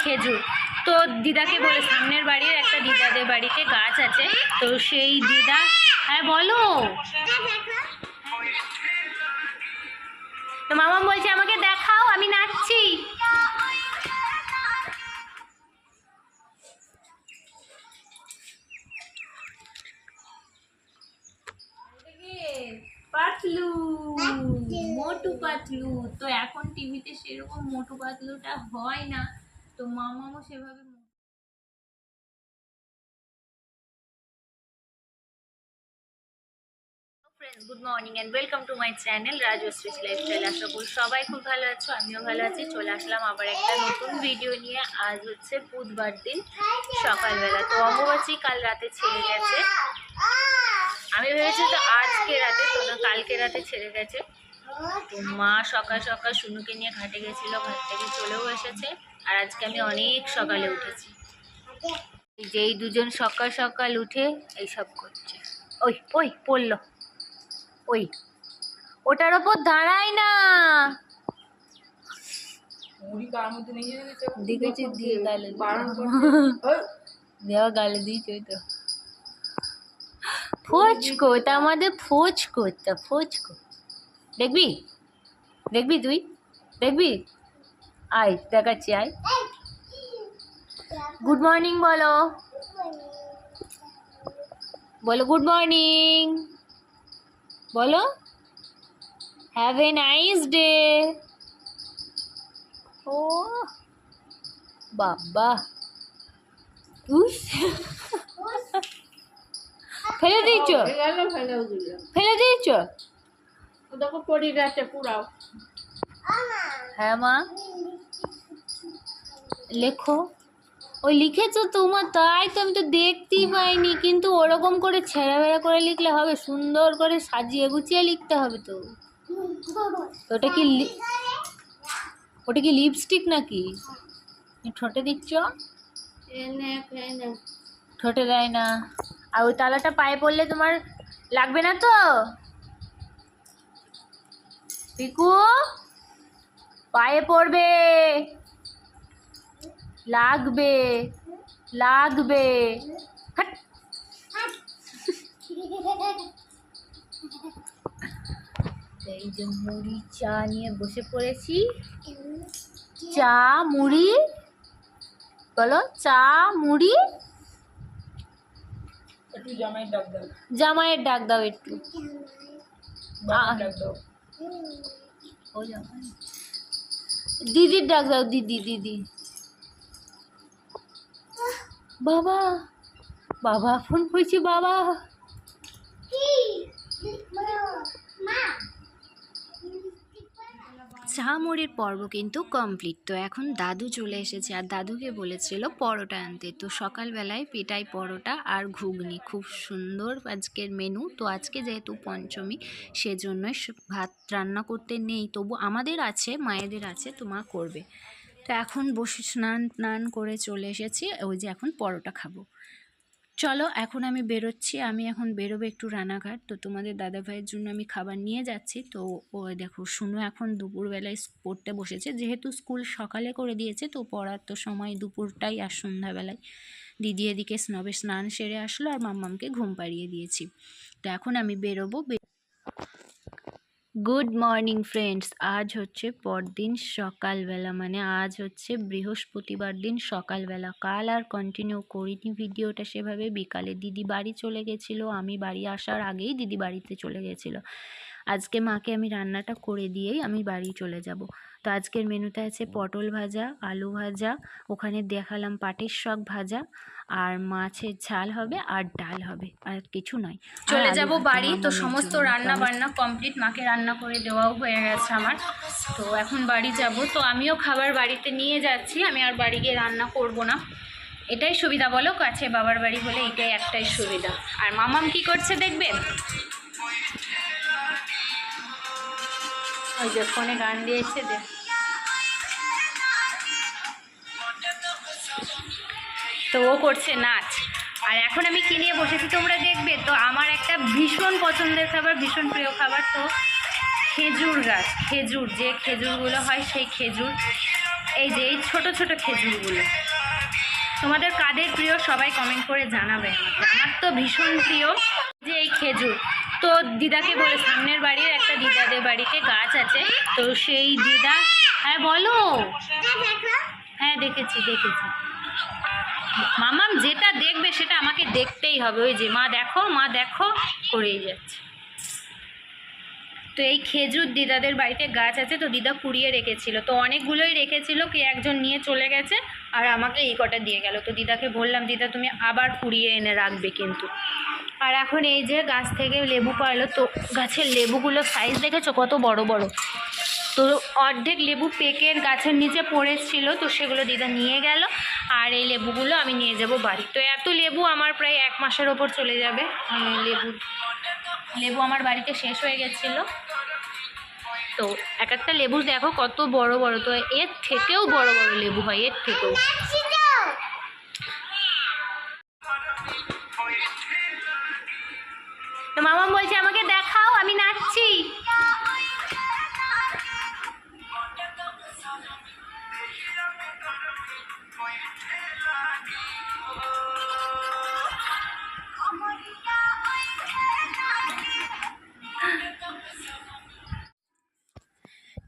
খেজুর। তো দিদাকে বলে, সামনের বাড়ির একটা দিদাদের বাড়িতে গাছ আছে, তো সেই দিদা, হ্যাঁ বলো। তো মামা বলছে আমাকে দেখাও, আমি নাচছি। পাতলু, মোটু পাতলু। তো এখন টিভিতে সেরকম মোটু পাতলুটা হয় না, তো মামাও সেভাবে। Friends, good morning and welcome to my channel Rajshree's lifestyle. আশা করি সবাই খুব ভালো আছো, আমিও ভালো আছি। চলে আসলাম আবার একটা নতুন ভিডিও নিয়ে। আজ হচ্ছে বুধবার দিন সকালবেলা। তো অম্বুবাচী কাল রাতে ছেড়ে গেছে, আমি ভেবেছি তো আজকে রাতে, তো না কালকে রাতে ছেড়ে গেছে। তো মা সকাল সকাল শুনুকে নিয়ে ঘাটে গেছিলো, ঘাট থেকে চলেও এসেছে। আর আজকে আমি অনেক সকালে উঠেছি। এই যে এই দুজন সকাল সকাল উঠে এইসব করছে। ওই ওই পড়লো, ওই ওটার ওপর দাঁড়ায় না, দেখেছি দিয়ে গালে দেওয়া, গালে দিয়েছে। ওই তো ফোচকো, তা আমাদের ফোচকো, তা ফোচকো দেখবি, দেখবি তুই দেখবি, আয় দেখাচ্ছি, আয়। গুড মর্নিং বলো, বলো গুড মর্নিং, বলো হ্যাভ এ নাইস ডে। ও বাবা, ফেলে দিয়েছ, ফেলে দিয়েছ, দেখো পড়ে গেছে পুরাও। হ্যাঁ মা লেখো, ওই লিখেছো তোমার, তাই তো আমি তো দেখতেই পাইনি। কিন্তু ওরকম করে ছেঁড়া বেড়া করে লিখলে হবে, সুন্দর করে সাজিয়ে গুছিয়ে লিখতে হবে। তো ওটা কি ওটা কি লিপস্টিক নাকি ঠোঁটে দিচ্ছ? ঠোঁটে দেয় না। আর ওই তালাটা পায়ে পড়লে তোমার লাগবে না তো পিকু? পায়ে পড়বে, লাগবে লাগবে। এই যে মুড়ি চা নিয়ে বসে পড়েছি। চা মুড়ি বলো, চা মুড়ি। একটু জামাই ডাক দাও, জামাইয়ের ডাক দাও একটু। ও জামাই, দিদির ডাক দাও, দিদি দিদি। বাবা, বাবা ফোন করছি, বাবা। চা মুড়ির পর্ব কিন্তু কমপ্লিট। তো এখন দাদু চলে এসেছে, আর দাদুকে বলেছিল পরোটা আনতে। তো সকালবেলায় পেটাই পরোটা আর ঘুগনি, খুব সুন্দর আজকের মেনু। তো আজকে যেহেতু পঞ্চমী, সেজন্যই ভাত রান্না করতে নেই, তবু আমাদের আছে, মায়েদের আছে, তো মা করবে। তো এখন বসে স্নান করে চলে এসেছি, ওই যে এখন পরোটা খাবো। চলো এখন আমি বেরোচ্ছি, আমি এখন বেরোবো একটু রানাঘাট। তো তোমাদের দাদাভাইয়ের জন্য আমি খাবার নিয়ে যাচ্ছি। তো ও দেখো শুনু এখন দুপুরবেলায় পড়তে বসেছে, যেহেতু স্কুল সকালে করে দিয়েছে, তো পড়ার তো সময় দুপুরটাই আর সন্ধ্যাবেলায়। দিদি এদিকে স্নান সেরে আসলো, আর মাম্মামকে ঘুম পাড়িয়ে দিয়েছি। তো এখন আমি বেরোবো। গুড মর্নিং ফ্রেন্ডস, আজ হচ্ছে পরদিন সকালবেলা, মানে আজ হচ্ছে বৃহস্পতিবার দিন সকালবেলা। কাল আর কন্টিনিউ করিনি ভিডিওটা সেভাবে। বিকালে দিদি বাড়ি চলে গেছিলো, আমি বাড়ি আসার আগেই দিদি বাড়িতে চলে গেছিলো। আজকে মাকে আমি রান্নাটা করে দিয়েই আমি বাড়ি চলে যাব। তো আজকের মেনুতে আছে পটল ভাজা, আলু ভাজা, ওখানে দেখালাম পাটের শাক ভাজা, আর মাছের ঝাল হবে, আর ডাল হবে, আর কিছু নয়। চলে যাব বাড়ি। তো সমস্ত রান্না বান্না কমপ্লিট, মাকে রান্না করে দেওয়াও হয়ে গেছে আমার। তো এখন বাড়ি যাব। তো আমিও খাবার বাড়িতে নিয়ে যাচ্ছি, আমি আর বাড়ি গিয়ে রান্না করব না। এটাই সুবিধা বলো, কাছে বাবার বাড়ি হলে এটাই একটাই সুবিধা। আর মামাম কি করছে দেখবে, ওই যে ফোনে গান দিয়েছে, দেখ। তো ও করছে নাচ। আর এখন আমি কি নিয়ে বসেছি তোমরা দেখবে। তো আমার একটা ভীষণ পছন্দের খাবার, ভীষণ প্রিয় খাবার, তো খেজুর গাছ, খেজুর যে খেজুরগুলো হয় সেই খেজুর। এই যে এই ছোট ছোট খেজুরগুলো তোমাদের কাদের প্রিয় সবাই কমেন্ট করে জানাবে আমাকে। আমার তো ভীষণ প্রিয় যে এই খেজুর। তো দিদাকে বলে সামনের বাড়ির একটা দিদাদের বাড়িতে গাছ আছে, তো সেই দিদা। হ্যাঁ বলো। হ্যাঁ দেখেছি দেখেছি। মামাম যেটা দেখবে সেটা আমাকে দেখতেই হবে। ওই যে মা দেখো করেই যাচ্ছে। তো এই খেজুর দিদাদের বাড়িতে গাছ আছে, তো দিদা কুড়িয়ে রেখেছিল, তো অনেকগুলোই রেখেছিল, কে একজন নিয়ে চলে গেছে আর আমাকে এই কটা দিয়ে গেল। তো দিদাকে বললাম দিদা তুমি আবার কুড়িয়ে এনে রাখবে কিন্তু। আর এখন এই যে গাছ থেকে লেবু পারলো, তো গাছের লেবুগুলো সাইজ দেখেছো কত বড় বড়। তো অর্ধেক লেবু পেকের গাছের নিচে পড়েছিল, তো সেগুলো দিদা নিয়ে গেল। আর এই লেবুগুলো আমি নিয়ে যাব বাড়ি। তো এত লেবু আমার প্রায় 1 মাসের ওপর চলে যাবে। লেবু আমার বাড়িতে শেষ হয়ে গেছিলো। তো এক একটা লেবু দেখো কত বড় বড়, তো এর থেকেও বড় বড় লেবু হয়, এর থেকেও। তো মামা বলছে আমাকে দেখাও, আমি নাচছি।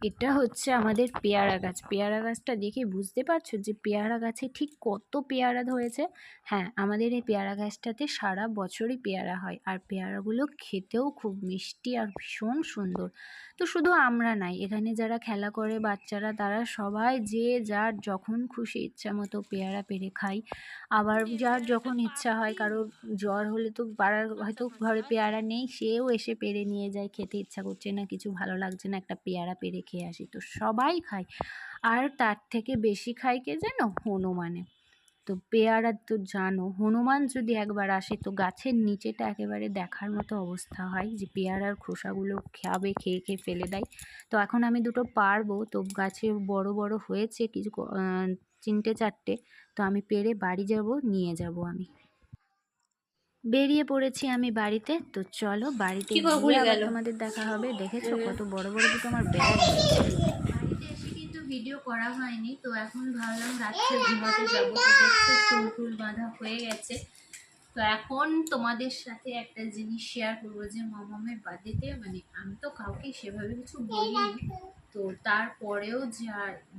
এটা হচ্ছে আমাদের পেয়ারা গাছ। পেয়ারা গাছটা দেখে বুঝতে পারছো যে পেয়ারা গাছে ঠিক কত পেয়ারা ধরেছে। হ্যাঁ, আমাদের এই পেয়ারা গাছটাতে সারা বছরই পেয়ারা হয়, আর পেয়ারাগুলো খেতেও খুব মিষ্টি আর ভীষণ সুন্দর। তো শুধু আমরা নাই, এখানে যারা খেলা করে বাচ্চারা, তারা সবাই যে যার যখন খুশি ইচ্ছা মতো পেয়ারা পেড়ে খায়। আবার যার যখন ইচ্ছা হয়, কারোর জ্বর হলে তো পাড়ার হয়তো ঘরে পেয়ারা নেই, সেও এসে পেড়ে নিয়ে যায়। খেতে ইচ্ছা করছে না, কিছু ভালো লাগছে না, একটা পেয়ারা পেড়ে খেয়ে আসি, তো সবাই খায়। আর তার থেকে বেশি খায় কে জানো? হনুমানে। তো পেয়ারা তো জানো, হনুমান যদি একবার আসে তো গাছের নিচেটা একেবারে দেখার মতো অবস্থা হয়, যে পেয়ারার খোসাগুলো খাবে, খেয়ে খেয়ে ফেলে দেয়। তো এখন আমি দুটো পারবো, তো গাছে বড় বড় হয়েছে কিছু, 3-4টে। তো আমি পেড়ে বাড়ি যাব, নিয়ে যাব আমি। বেরিয়ে পড়েছি আমি বাড়িতে। তো চলো বাড়িতে গিয়ে আবার তোমাদের দেখা হবে। দেখেছো কত বড় বড় দুটো আমার ব্যাগ হয়েছে। বাড়িতে এসে কিন্তু ভিডিও করা হয়নি, তো এখন ভাবলাম রাত্রে ঘুমাতে যাবো। তো দেখছো চুল বাঁধা হয়ে গেছে। তো এখন তোমাদের সাথে একটা জিনিস শেয়ার করবো, যে মামামের বার্থডেতে মানে আমি তো কাউকে সেভাবে কিছু বলিনি, তো তারপরেও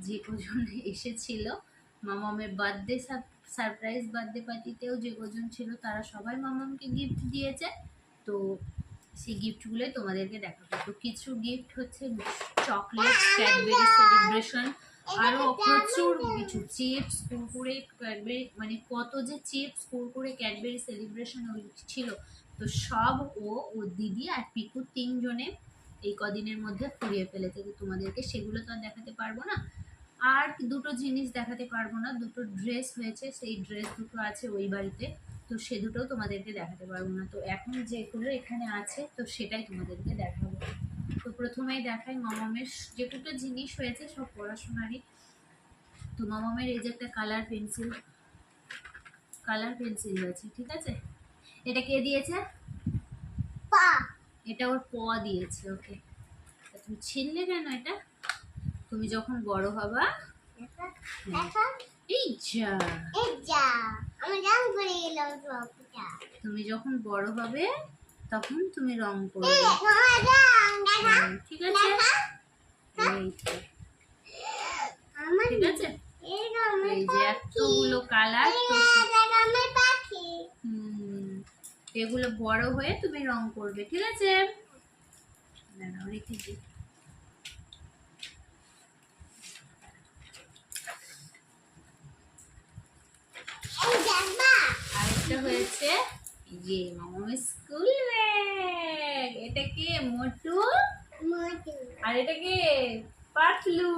যে কজন এসেছিল মামামের বার্থডে সারপ্রাইজ বার্থডে পার্টিতেও যে কজন ছিল, তারা সবাই মামামকে গিফট দিয়েছে। তো সেই গিফটগুলোই তোমাদেরকে দেখাবো। তো কিছু গিফট হচ্ছে চকলেট, ক্যাডবেরি সেলিব্রেশন, আরও প্রচুর কিছু চিপস, কুরকুরে, ক্যাডবেরি, মানে কত যে চিপস, কুরকুরে, ক্যাডবেরি সেলিব্রেশন ছিল। তো সব ও দিদি আর পিকু 3 জনে এই কদিনের মধ্যে ফুরিয়ে ফেলেছে। তো তোমাদেরকে সেগুলো তো আর দেখাতে পারবো না। আর দুটো জিনিস দেখাতে পারবো না, দুটো ড্রেস হয়েছে, সেই ড্রেস দুটো আছে ওই বাড়িতে, তো সে দুটোও তোমাদেরকে দেখাতে পারবো না। তো এখন যেগুলো এখানে আছে তো সেটাই তোমাদেরকে দেখাবো। তো প্রথমেই দেখাই মামামের যে দুটো জিনিস হয়েছে, সব পড়াশোনারই। তো মামামের এই যে একটা কালার পেন্সিল হয়েছে, ঠিক আছে। এটা কে দিয়েছে? এটা ওর দিয়েছে ওকে। তুমি ছিনলে কেন এটা? তুমি যখন বড় হবা, তুমি যখন বড় হবে তখন তুমি রং করবে, ঠিক আছে? ঠিক আছে, এই যে এতগুলো কালার, এগুলো বড় হয়ে তুমি রং করবে, ঠিক আছে? রেখে দিই। আরেকটা হয়েছে যে মামামের স্কুল ব্যাগ। এটা কে? মোটু। আর এটা কে? পাতলু,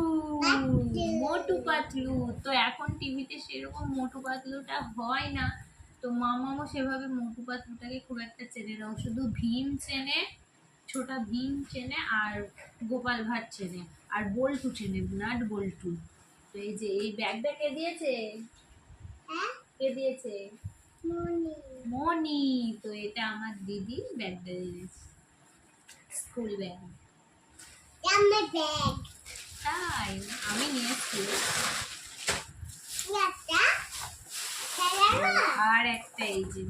মোটু পাতলু। তো এখন টিভিতে সেরকম মোটু পাতলুটা হয় না, তো মামামও সেভাবে মোটু পাতলুটাকে খুব একটা চেনে না। শুধু ভীম চেনে, ছোটা ভীম চেনে, আর গোপাল ভাঁড় চেনে, আর বল্টু চেনে, নাট বল্টু। তো এই যে এই ব্যাগটা কে দিয়েছে? কে দিয়েছে? মনি। তো এটা আমার দিদি ব্যাগটা দিয়েছে, স্কুল ব্যাগ। তাই আমি নিয়ে এসেছি। আর একটা এই যে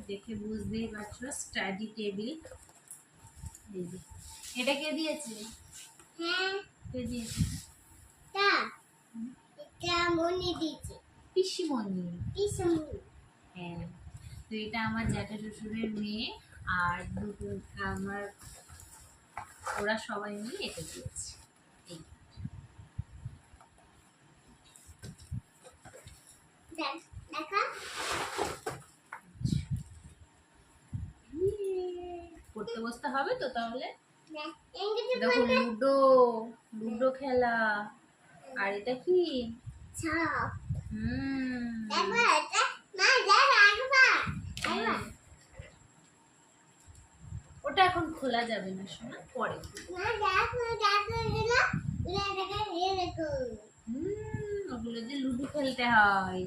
দেখে বুঝতেই পারছো স্টাডি টেবিল। এই যে এটা কে দিয়েছে? কে দিয়েছে? পিসিমণি। হ্যাঁ, তো এটা আমার জ্যাঠা শ্বশুরের মেয়ে আর দুটো আমার, ওরা সবাই মিলে এটা দিয়েছে। এই পড়তে বসতে হবে তো তাহলে। দেখো লুডো, লুডো খেলা। আর এটা কি? ওটা এখন খোলা যাবে না শোনা, পরে ওগুলো দিয়ে লুডো খেলতে হয়।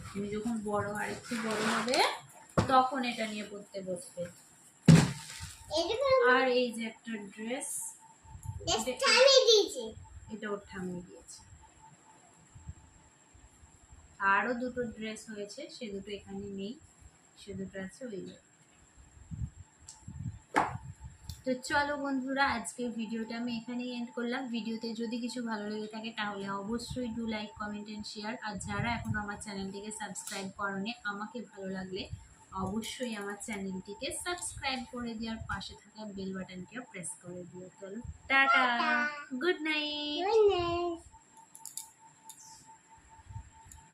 তুমি যখন বড় আর একটু বড় হবে তখন এটা নিয়ে পড়তে বসবে। আর এই যে একটা ড্রেস, এটা ওর ঠাম্মি দিয়েছে। আরো দুটো ড্রেস হয়েছে, সে দুটো এখানে নেই, সে দুটো আছে ওই। তো চলো বন্ধুরা, আজকের ভিডিওটা আমি এখানেই এন্ড করলাম। ভিডিওতে যদি কিছু ভালো লেগে থাকে তাহলে অবশ্যই do like, comment and share. আর যারা এখন আমার চ্যানেলটিকে সাবস্ক্রাইব করোনি, আমাকে ভালো লাগলে অবশ্যই আমার চ্যানেলটিকে সাবস্ক্রাইব করে দেওয়ার পাশে থাকা বেল বাটনটিও প্রেস করে দিও। চলো টাটা, গুড নাইট।